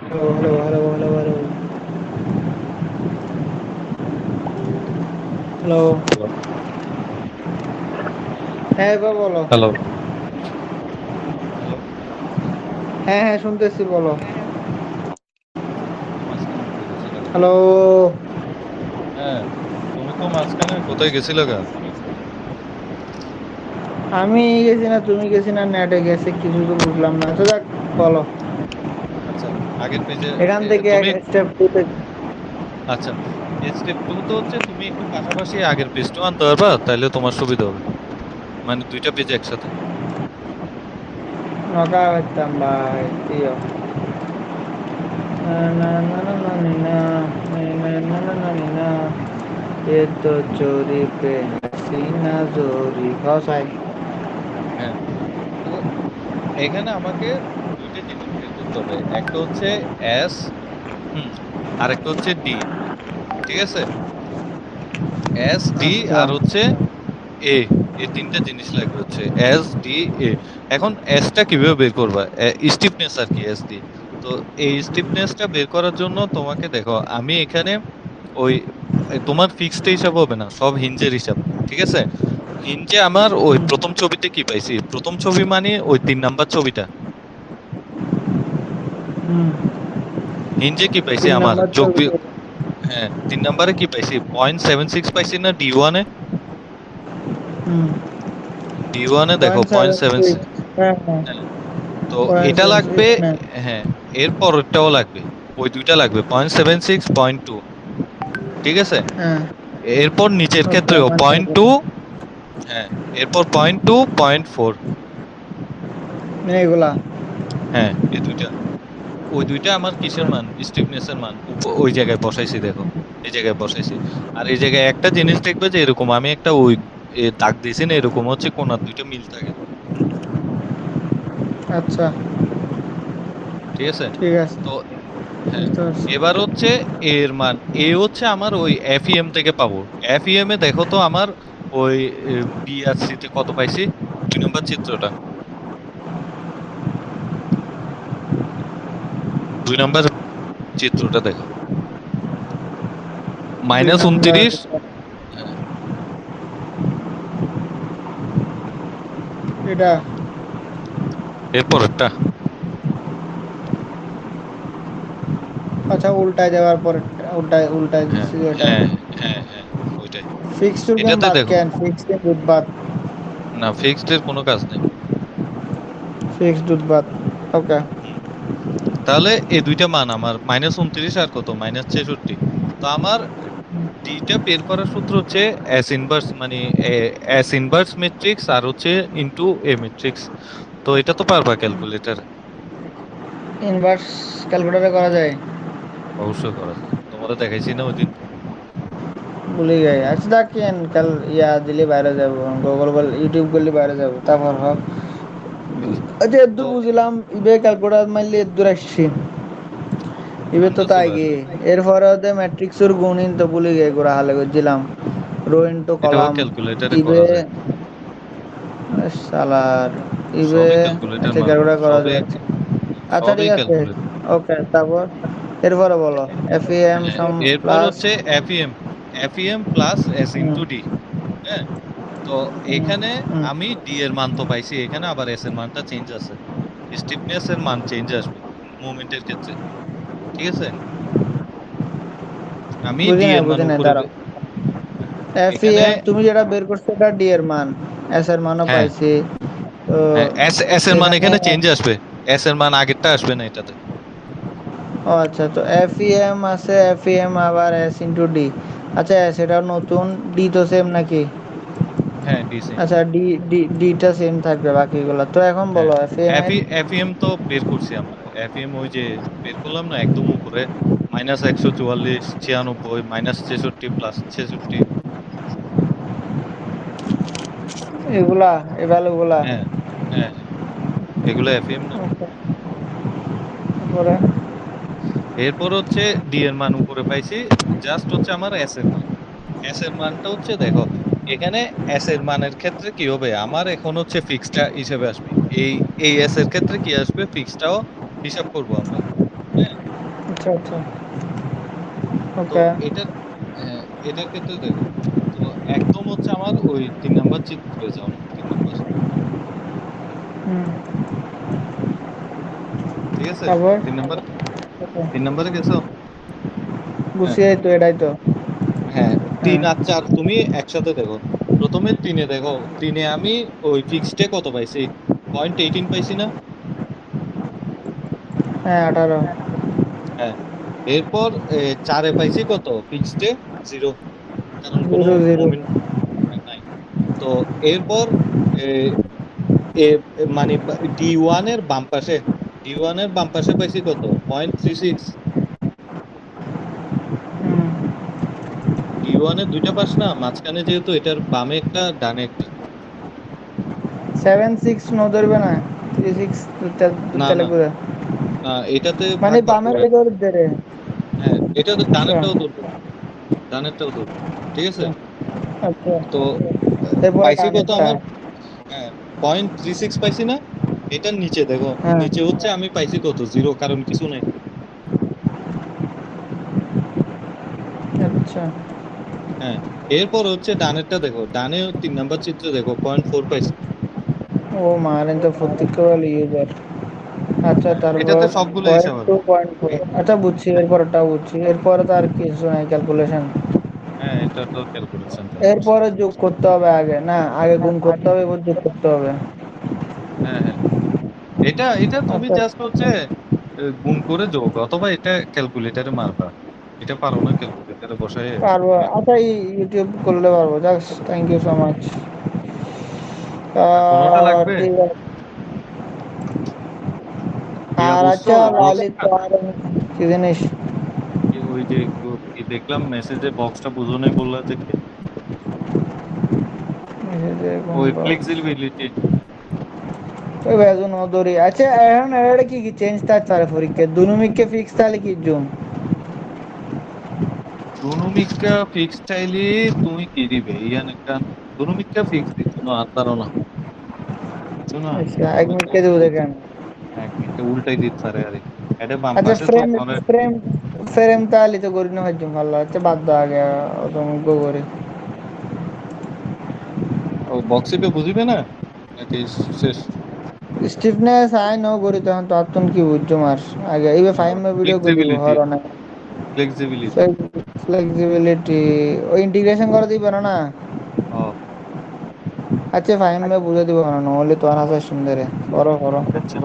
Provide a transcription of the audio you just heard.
Hello hello hello hello hello hello. Hello. হ্যাঁ এবার বলো। হ্যালো। হ্যালো। হ্যাঁ হ্যাঁ শুনতেছি, বলো। তুমি মাঝখানে কোথায় গেছিলে গা? হ্যালো। হ্যাঁ, তুমি তো মাঝখানে কোথায় গেছিলে গা? আমি গেছি না, তুমি গেছি না, নেটে গেছে, কিছু তো বুঝলাম না। আচ্ছা যাক, বলো। আচ্ছা, আগের পেজে এখান থেকে এক তুমি স্টেপ টুতে। আচ্ছা, স্টেপ টু তো হচ্ছে তুমি একটু পাশাপাশি আগের পেজটাও আনতে পারবা, তাহলে তোমার সুবিধা হবে। মানে দুইটা পেজ একসাথে। নকা হইতাম ভাই, প্রিয়। না না না না না নি না, নি না না না না নি না, এ তো চোরি পে হাসিনা জোরি ঘসাই। হ্যাঁ, তো এখানে আমাকে দুইটা জিনিস বের করতে হবে। একটা হচ্ছে এস, হুম, আর একটা হচ্ছে ডি। ঠিক আছে? এস ডি আচ্ছা। আর হচ্ছে এ, এই তিনটা জিনিস লাগবে হচ্ছে এস ডি এ। এখন এসটা কিভাবে বের করবা? স্টিফনেস আর কি এস ডি। তো এই স্টিফনেসটা বের করার জন্য তোমাকে দেখো, আমি এখানে ওই তোমার ফিক্সড হিসাব হবে না, সব হিঞ্জের হিসাব। ঠিক আছে? হিঞ্জে আমার ওই হুম প্রথম ছবিতে কি পাইছি, প্রথম ছবি মানে ওই 3 নাম্বার ছবিটা। হুম। হিঞ্জে কি পাইছি তিন আমার নাম্বার যোগ ছবি। হ্যাঁ, 3 নাম্বারে কি পাইছি, 0.76 পাইছি না ডি ওয়ানে? হুম। ডি ওয়ানে দেখো point point seven seven six হ্যাঁ হ্যাঁ। তো পয়েন্ট এটা সেভেন লাগবে। সিক্স হ্যাঁ। হ্যাঁ, এর পরেরটাও লাগবে। ওই দুইটা লাগবে, 0.76 0.2। ঠিক আছে? হ্যাঁ। এরপর নিচের ওকে ক্ষেত্রেও পয়েন্ট পয়েন্ট সেভেন। টু। হ্যাঁ, এরপর 0.2 0.4। এগুলা। হ্যাঁ, এই দুইটা। ওই দুইটা আমার কিসের মান, স্টিফনেস এর মান। ওই জায়গায় বসাইছি দেখো, এই জায়গায় বসাইছি। আর এই জায়গায় একটা জিনিস দেখবে যে এরকম আমি একটা ওই দাগ দিয়েছি না, এরকম হচ্ছে কোণার দুইটা মিল থাকে। আচ্ছা ঠিক আছে? ঠিক আছে, তো হ্যাঁ, বুঝতে পারছি। এবার হচ্ছে এর মান। এ হচ্ছে আমার ওই এফইএম থেকে পাবো। এফইএম এ দেখো তো আমার ওই বি আর সি তে কত পাইছি। 2 নম্বর চিত্রটা, 2 নম্বর চিত্রটা দেখো, দুই মাইনাস নাম্বার। 29। হ্যাঁ, এটা। এরপরেরটা। আচ্ছা, উল্টায় যাওয়ার পরে। উল্টায় উল্টায় হ্যাঁ দিচ্ছি এটা। হ্যাঁ হ্যাঁ হ্যাঁ, ওইটাই। ফিক্সড গেম এটাতে বাদ দেখো, কেন, ফিক্সড দুধ বাদ। না ফিক্সড এর কোনো কাজ নেই। ফিক্সড দুধ বাদ। ওকে। হুম, তাহলে এই দুইটা মান আমার -29 আর কত -66। তো আমার ডিটা বের করার সূত্র হচ্ছে এস ইনভার্স, মানে এস ইনভার্স ম্যাট্রিক্স আর হচ্ছে ইনটু এ ম্যাট্রিক্স। তো এটা তো পারবা ক্যালকুলেটর? ইনভার্স ক্যালকুলেটরে করা যায়? অবশ্যই করা যায়, তোমাদের দেখাইছি না ওইদিন। ভুলে যাই। আচ্ছা দেখ কেন কাল ইয়া দিলে বাইরে যাব, গুগল বল ইউটিউব করলে বাইরে যাব, তারপর হোক। আচ্ছা তো এদ্দুর বুঝলাম, ইবে ক্যালকুলেটর মারলে এদ্দুর আসছি। ইবে তো আনতেছো তাই গা? গে। এরপরে ওদের ম্যাট্রিক্সের গুণিন তো ভুলে গিয়ে গোড়া হালে করছিলাম। রো ইন্টু এটাও কলাম। ক্যালকুলেটরে ইবে। করা যায়। সালার। ইবে। সবই ক্যালকুলেটর আচ্ছা মারবা, ক্যালকুলেটর করা সবই যায়। আচ্ছা সবই ঠিক আছে। ক্যালকুলেটর। ওকে তারপর। এরপরে বলো। এফ এম হ্যাঁ, সাম এরপর প্লাস। হচ্ছে এফইএম, এফইএম প্লাস এস হুম ইনটু ডি। হ্যাঁ, তো হুম এখানে হুম। আমি ডি এর মান তো পাইছি, এখানে আবার এস এর মানটা চেঞ্জ আছে। স্টিফনেস এর মান চেঞ্জ আসবে মুভমেন্টের ক্ষেত্রে। ঠিক আছে? আমি বুঝি ডি নাই এর মান বুঝি নাই, উপরে দাঁড়াও। এফ ই এখানে এম তুমি যেটা বের করছো এটা ডি এর মান। এস এর মানও হ্যাঁ পাইছি। তো হ্যাঁ, এস এস এর মান এখানে। এখানে চেঞ্জ আসবে। এস এর মান আগেরটা আসবে না এটাতে। ও আচ্ছা, তো এফ ই এম আছে, এফ ই এম আবার এস ইন্টু ডি। আচ্ছা সেটা নতুন। ডি তো সেম নাকি? হ্যাঁ, ডি সেম। আচ্ছা ডি। ডিটা সেম থাকবে বাকিগুলো, তো এখন হ্যাঁ, বলো এফ ই এম এর। এফইএম তো বের করছি আমরা। এফইএম ওই যে বের করলাম না একদম উপরে, -144, 96, -63 +66। এগুলা, এই ভ্যালুগুলা। হ্যাঁ হ্যাঁ হ্যাঁ, এগুলো এফইএম না। ওকে। তারপরে। এরপর হচ্ছে ডি এর মান উপরে পাইছি, জাস্ট হচ্ছে আমার এস এর মান। এস এর মানটা হচ্ছে দেখো, এখানে এস এর মানের ক্ষেত্রে কি হবে, আমার এখন হচ্ছে ফিক্সডটা হিসেবে আসবে। এই এই এস এর ক্ষেত্রে কি আসবে, ফিক্সডটাও হিসাব করব আমরা। হ্যাঁ, আচ্ছা আচ্ছা। তো ওকে। এটার হ্যাঁ, এটার ক্ষেত্রে দেখো, তো একদম হচ্ছে আমার ওই 3 নাম্বার চিত্রে যাও না, 3 নাম্বার, হুম। ঠিক আছে, তারপর? 3 নাম্বার, ওকে। 3 নাম্বারে গেছো? হ্যাঁ, বুঝছি, এই তো এটাই তো। হ্যাঁ, হ্যাঁ 3 আর 4 তুমি একসাথে দেখো। প্রথমে 3-এ দেখো, 3-এ আমি ওই ফিক্সডে কত পাইছি, 0.18 পাইছি না? হ্যাঁ 18। হ্যাঁ, এরপর 4-এ পাইছি কত ফিক্সডে, 0, কারণ কোনো 0 0। মোমেন্ট নাই। তো এরপর এ, এ মানে ডি ওয়ান এর বাম পাশে পাইছি কত, 0.36। হুম। ডি ওয়ানের দুইটা পাশ না, মাঝখানে যেহেতু এটার বামে একটা ডানে একটা। 7 6 নো ধরবে না? 3 6 না দুটা না লাগবে। না, এটাতে মানে ভাগ ভাগ বামের করে। ভিতর দে রে। হ্যাঁ, এটা তো আচ্ছা ডানেরটাও ধরবে, ডানেরটাও ধরবে, ঠিক আছে। আচ্ছা আচ্ছা। তো এরপরে পাইছি কত ডানেরটা। আমার, হ্যাঁ, 0.36 পাইছি না? এটার নিচে দেখো, হ্যাঁ নিচে হচ্ছে আমি পাইছি কত, 0, কারণ কিছু নাই। আচ্ছা। হ্যাঁ, এরপর হচ্ছে ডানেরটা দেখো, ডানে 3 নাম্বার চিত্রে দেখো, 0.4 পাইছি। ও মারেন তো প্রত্যেকবার ইউজার। আচ্ছা হ্যাঁ, তারপর এটাতে সবগুলো হিসাব পয়েন্ট টু হবে। পয়েন্ট ফোর এই- আচ্ছা বুঝছি, হ্যাঁ, এরপরটা বুঝছি, এরপরে তো আর কিছু নাই ক্যালকুলেশন। হ্যাঁ, এটা তো ক্যালকুলেশন জাস্ট। এরপরে যোগ করতে হবে আগে না, আগে গুণ করতে হবে এবার যোগ করতে হবে। হ্যাঁ, হ্যাঁ, এটা এটা তুমি আচ্ছা জাস্ট হচ্ছে গুণ করে যোগ, অথবা এটা ক্যালকুলেটরে মারবা। এটা পারো না, ক্যালকুলেটরে বসায় পারবো। ইয়ে করো। আচ্ছা ইউটিউব করলে পারবো, just thank you so much. আর কোনোটা লাগবে? ঠিক আছে। ইয়া আর বুঝছো, আচ্ছা বক্স, লালিত আর কি জিনিস? ওই যে কি দেখলাম মেসেজে, বক্সটা বুঝো নাই বললা যে কি? মেসেজে কোন ওই বক্স? ফ্লেক্সিবিলিটি। ওই বেজন দৌড়ি। আচ্ছা এখন এটা কি কি চেঞ্জ তার চারে পরীক্ষা দুনুমিককে ফিক্স তাহলে কি জুম? দুনুমিকা ফিক্স চাইলে তুমি কি দিবে ইয়ান একটা, দুনুমিকা ফিক্স দিচ্ছ না আর তারও না, বুঝছো না? আচ্ছা এক দুনুমিকা মিনিটকে দেবো ফিক্স, দেখেন। এক মিনিটে উল্টাই দিচ্ছে, আরে আরে, এটা বাম আচ্ছা পাশে তো ফ্রেম পরে। ফ্রেম ফ্রেম তাহলে তো করি না ভাই জুম ভালো আচ্ছা বাদ দাও আগে তুমি গো করি। ও বক্সিপে বুঝিবে না নাকি? শেষ। স্টিফনেস আই নো করি তখন তো আর তুমি কি বুঝছো মার আগে এইবার ফাইভ মে ভিডিও করে দিব ফ্লেক্সিবিলিটি, হর না। ফ্লেক্সিবিলিটি। ফ্লেক্সিবিলিটি ওই ইন্টিগ্রেশন করে দিবে না না? ও, আচ্ছা ফাইভ মে বুঝে দিব না নহলে তো আর আছে সুন্দরে করো করো। আচ্ছা।